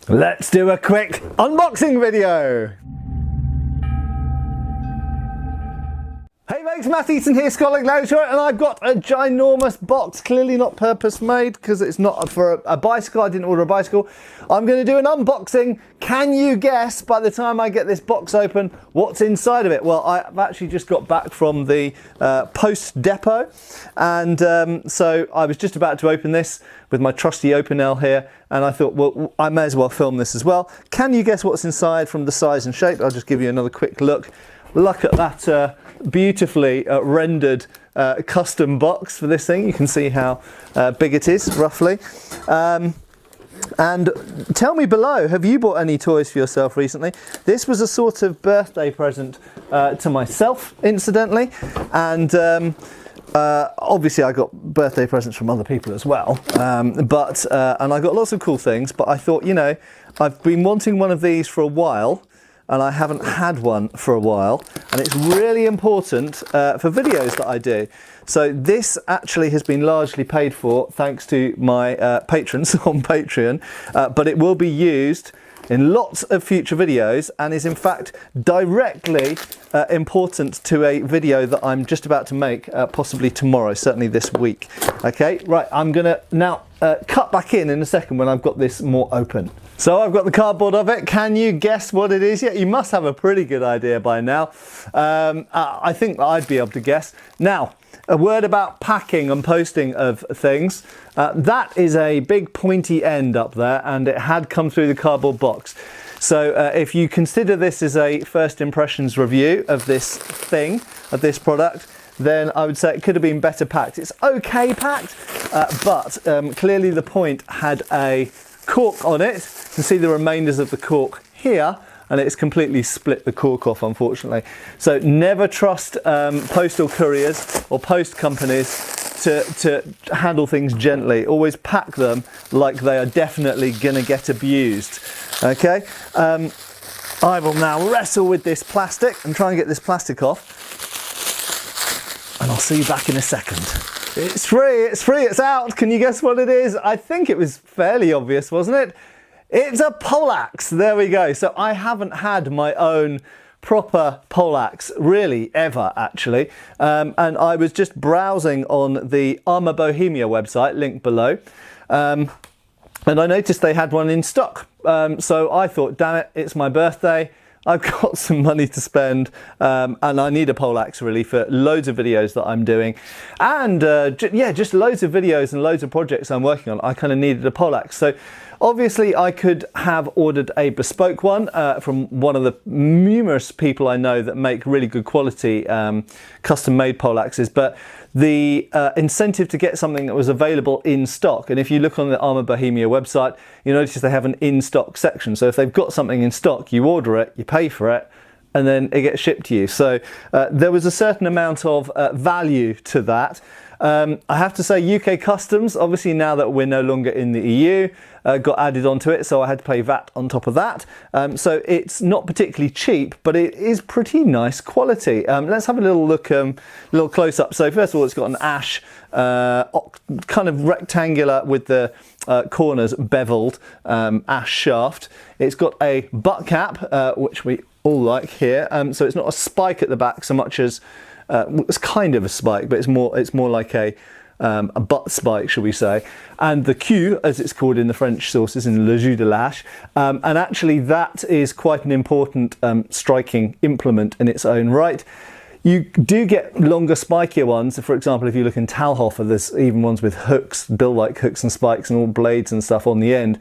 Let's do a quick unboxing video. Hey folks, Matt Easton here, Schola Gladiatoria, and I've got a ginormous box, clearly not purpose made because it's not for a bicycle. I didn't order a bicycle. I'm going to do an unboxing. Can you guess by the time I get this box open what's inside of it? Well, I've actually just got back from the post depot, and so I was just about to open this with my trusty Opinel here, and I thought, well, I may as well film this as well. Can you guess what's inside from the size and shape? I'll just give you another quick look. Look at that beautifully rendered custom box for this thing. You can see how big it is, roughly. And tell me below, have you bought any toys for yourself recently? This was a sort of birthday present to myself, incidentally. And obviously I got birthday presents from other people as well. And I got lots of cool things, but I thought, you know, I've been wanting one of these for a while, and I haven't had one for a while, and it's really important for videos that I do. So this actually has been largely paid for thanks to my patrons on Patreon, but it will be used in lots of future videos and is in fact directly important to a video that I'm just about to make, possibly tomorrow, certainly this week. Okay, right, I'm gonna now cut back in a second when I've got this more open. So I've got the cardboard of it. Can you guess what it is yet? You must have a pretty good idea by now. I think I'd be able to guess. Now, a word about packing and posting of things. That is a big pointy end up there, and it had come through the cardboard box. So if you consider this as a first impressions review of this thing, of this product, then I would say it could have been better packed. It's okay packed, but clearly the point had a cork on it. You can see the remainders of the cork here, and it's completely split the cork off, unfortunately. So never trust postal couriers or post companies to handle things gently. Always pack them like they are definitely gonna get abused. Okay, I will now wrestle with this plastic and try and get this plastic off, and I'll see you back in a second. It's free, it's out. Can you guess what it is? I think it was fairly obvious, wasn't it? It's a poleaxe. There we go. So I haven't had my own proper poleaxe really ever, actually. And I was just browsing on the Arma Bohemia website, linked below. And I noticed they had one in stock. So I thought, damn it, it's my birthday. I've got some money to spend, and I need a poleaxe really for loads of videos that I'm doing. And yeah, just loads of videos and loads of projects I'm working on. I kind of needed a poleaxe. So obviously I could have ordered a bespoke one from one of the numerous people I know that make really good quality custom made poleaxes, but the incentive to get something that was available in stock, and if you look on the Arma Bohemia website, you notice they have an in-stock section. So if they've got something in stock, you order it, you pay for it, and then it gets shipped to you. So there was a certain amount of value to that. I have to say UK customs, obviously now that we're no longer in the EU, got added onto it, so I had to pay VAT on top of that. So it's not particularly cheap, but it is pretty nice quality. Let's have a little look, little close up. So first of all, it's got an ash, kind of rectangular with the corners beveled ash shaft. It's got a butt cap, which we all like here. So it's not a spike at the back so much as it's kind of a spike, but it's more like a butt spike, shall we say, and the queue, as it's called in the French sources, in le jus de lâche, and actually that is quite an important striking implement in its own right. You do get longer, spikier ones. For example, if you look in Talhofer, there's even ones with hooks, bill-like hooks and spikes and all blades and stuff on the end.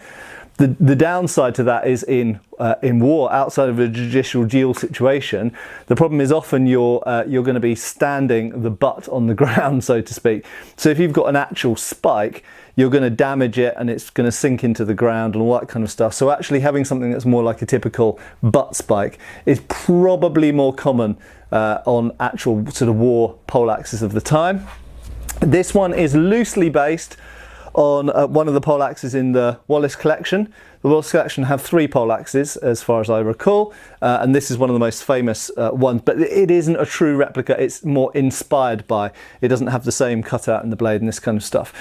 The downside to that is in war, outside of a judicial duel situation, the problem is often you're going to be standing the butt on the ground, so to speak. So if you've got an actual spike, you're going to damage it and it's going to sink into the ground and all that kind of stuff. So actually having something that's more like a typical butt spike is probably more common on actual sort of war poleaxes of the time. This one is loosely based on one of the poleaxes in the Wallace collection. The Wallace collection have 3 poleaxes as far as I recall, and this is one of the most famous ones, but it isn't a true replica, it's more inspired by. It doesn't have the same cutout in the blade and this kind of stuff.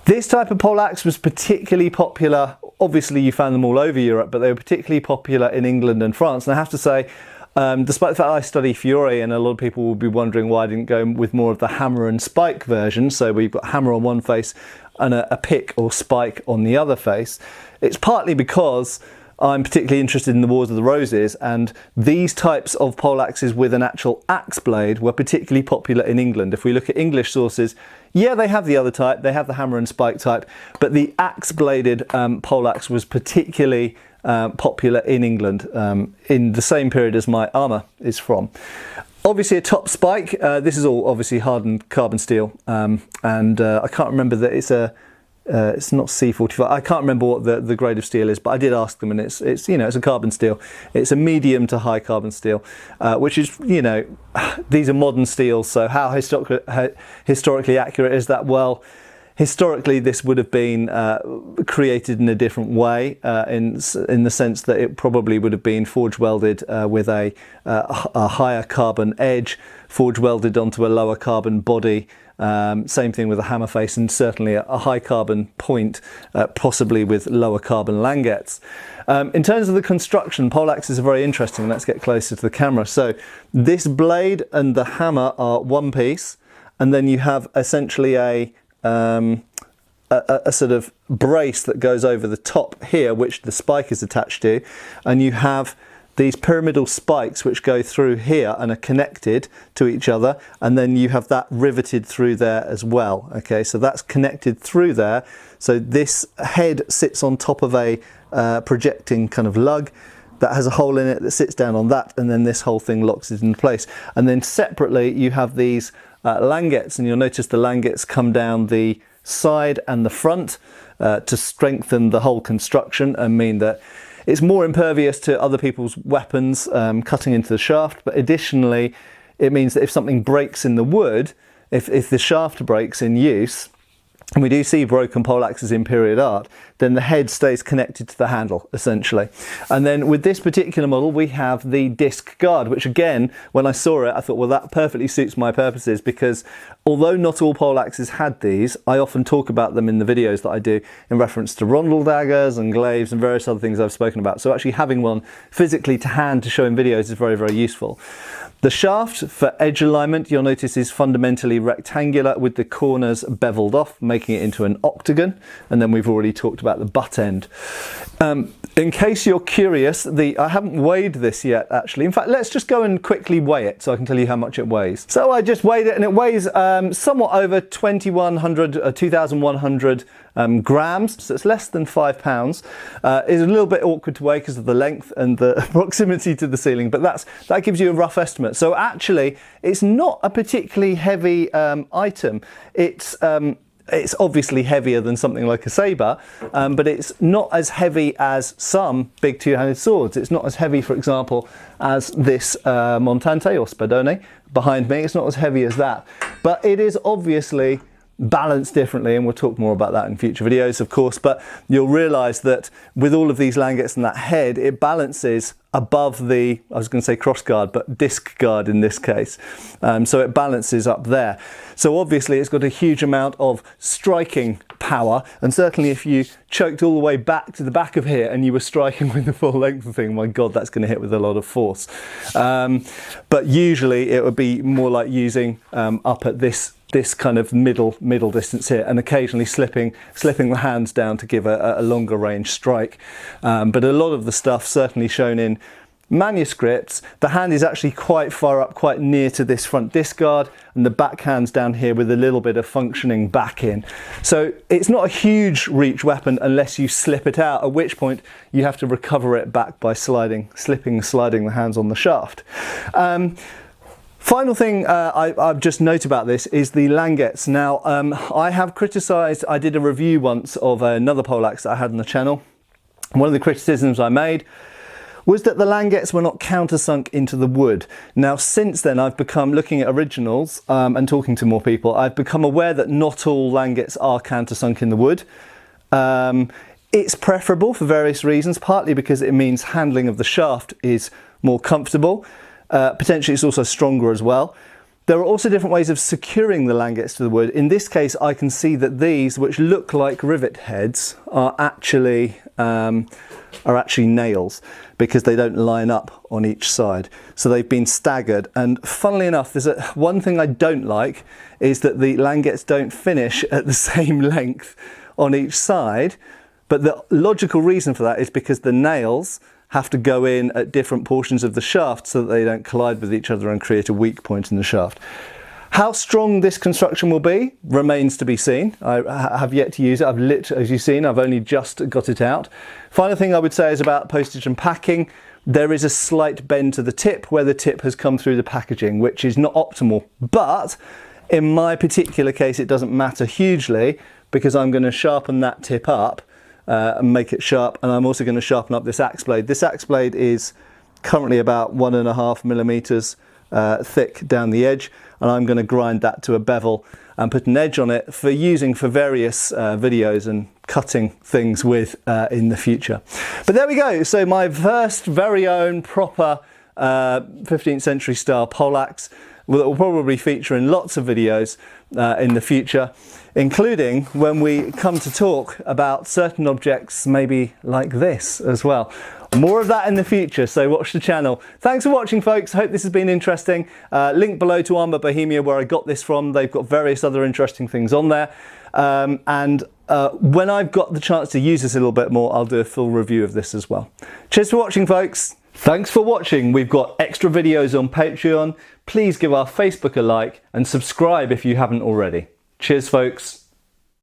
This type of poleaxe was particularly popular, obviously you found them all over Europe, but they were particularly popular in England and France. And I have to say, despite the fact I study Fiore, and a lot of people will be wondering why I didn't go with more of the hammer and spike version, so we've got hammer on one face and a pick or spike on the other face, it's partly because I'm particularly interested in the Wars of the Roses, and these types of poleaxes with an actual axe blade were particularly popular in England. If we look at English sources, yeah, they have the other type, they have the hammer and spike type, but the axe-bladed poleaxe was particularly popular in England in the same period as my Arma is from. Obviously a top spike, this is all obviously hardened carbon steel, and I can't remember that it's not C45. I can't remember what the grade of steel is, but I did ask them, and it's you know, it's a carbon steel. It's a medium to high carbon steel, which is, you know, these are modern steels, so how historically accurate is that? Well, historically this would have been created in a different way, in the sense that it probably would have been forge welded with a higher carbon edge, forge welded onto a lower carbon body. Same thing with a hammer face, and certainly a high carbon point, possibly with lower carbon languettes. In terms of the construction, poleaxes are very interesting. Let's get closer to the camera. So this blade and the hammer are one piece, and then you have essentially a sort of brace that goes over the top here, which the spike is attached to, and you have these pyramidal spikes which go through here and are connected to each other, and then you have that riveted through there as well. Okay, so that's connected through there. So this head sits on top of a projecting kind of lug that has a hole in it that sits down on that, and then this whole thing locks it into place. And then separately you have these languettes, and you'll notice the languettes come down the side and the front to strengthen the whole construction and mean that it's more impervious to other people's weapons cutting into the shaft, but additionally it means that if something breaks in the wood, if the shaft breaks in use, and we do see broken poleaxes in period art, then the head stays connected to the handle, essentially. And then with this particular model, we have the disc guard, which again, when I saw it, I thought, well, that perfectly suits my purposes, because although not all poleaxes had these, I often talk about them in the videos that I do in reference to rondel daggers and glaives and various other things I've spoken about. So actually having one physically to hand to show in videos is very, very useful. The shaft for edge alignment, you'll notice, is fundamentally rectangular with the corners beveled off, making it into an octagon. And then we've already talked about the butt end. In case you're curious, I haven't weighed this yet, actually. In fact, let's just go and quickly weigh it so I can tell you how much it weighs. So I just weighed it, and it weighs somewhat over 2,100 grams, so it's less than 5 pounds. It's a little bit awkward to weigh because of the length and the proximity to the ceiling, but that gives you a rough estimate. So actually, it's not a particularly heavy item. It's obviously heavier than something like a sabre, but it's not as heavy as some big two-handed swords. It's not as heavy, for example, as this Montante or Spadone behind me. It's not as heavy as that, but it is obviously balanced differently, and we'll talk more about that in future videos, of course. But you'll realise that with all of these languettes and that head, it balances above the, I was going to say cross guard, but disc guard in this case. So it balances up there. So obviously it's got a huge amount of striking power, and certainly if you choked all the way back to the back of here and you were striking with the full length of the thing, my God, that's going to hit with a lot of force. But usually it would be more like using up at this kind of middle distance here, and occasionally slipping the hands down to give a longer range strike. But a lot of the stuff certainly shown in manuscripts, the hand is actually quite far up, quite near to this front disc guard, and the back hand's down here with a little bit of functioning back in. So it's not a huge reach weapon unless you slip it out, at which point you have to recover it back by sliding the hands on the shaft. Final thing I've just note about this is the languettes. Now, I have criticised, I did a review once of another poleaxe that I had on the channel. One of the criticisms I made was that the languettes were not countersunk into the wood. Now, since then, I've become, looking at originals and talking to more people, I've become aware that not all languettes are countersunk in the wood. It's preferable for various reasons, partly because it means handling of the shaft is more comfortable. Potentially it's also stronger as well. There are also different ways of securing the langets to the wood. In this case, I can see that these, which look like rivet heads, are actually nails, because they don't line up on each side. So they've been staggered. And funnily enough, there's one thing I don't like, is that the langets don't finish at the same length on each side. But the logical reason for that is because the nails have to go in at different portions of the shaft so that they don't collide with each other and create a weak point in the shaft. How strong this construction will be remains to be seen. I have yet to use it. As you've seen, I've only just got it out. Final thing I would say is about postage and packing. There is a slight bend to the tip where the tip has come through the packaging, which is not optimal. But in my particular case, it doesn't matter hugely, because I'm going to sharpen that tip up and make it sharp. And I'm also going to sharpen up this axe blade. This axe blade is currently about 1.5 millimeters thick down the edge, and I'm going to grind that to a bevel and put an edge on it for using for various videos and cutting things with in the future. But there we go. So my first very own proper 15th century style poleaxe that will probably feature in lots of videos in the future, including when we come to talk about certain objects maybe like this as well. More of that in the future, so watch the channel. Thanks for watching, folks. Hope this has been interesting. Link below to Arma Bohemia, where I got this from. They've got various other interesting things on there. When I've got the chance to use this a little bit more, I'll do a full review of this as well. Cheers for watching, folks. Thanks for watching. We've got extra videos on Patreon. Please give our Facebook a like and subscribe if you haven't already. Cheers, folks.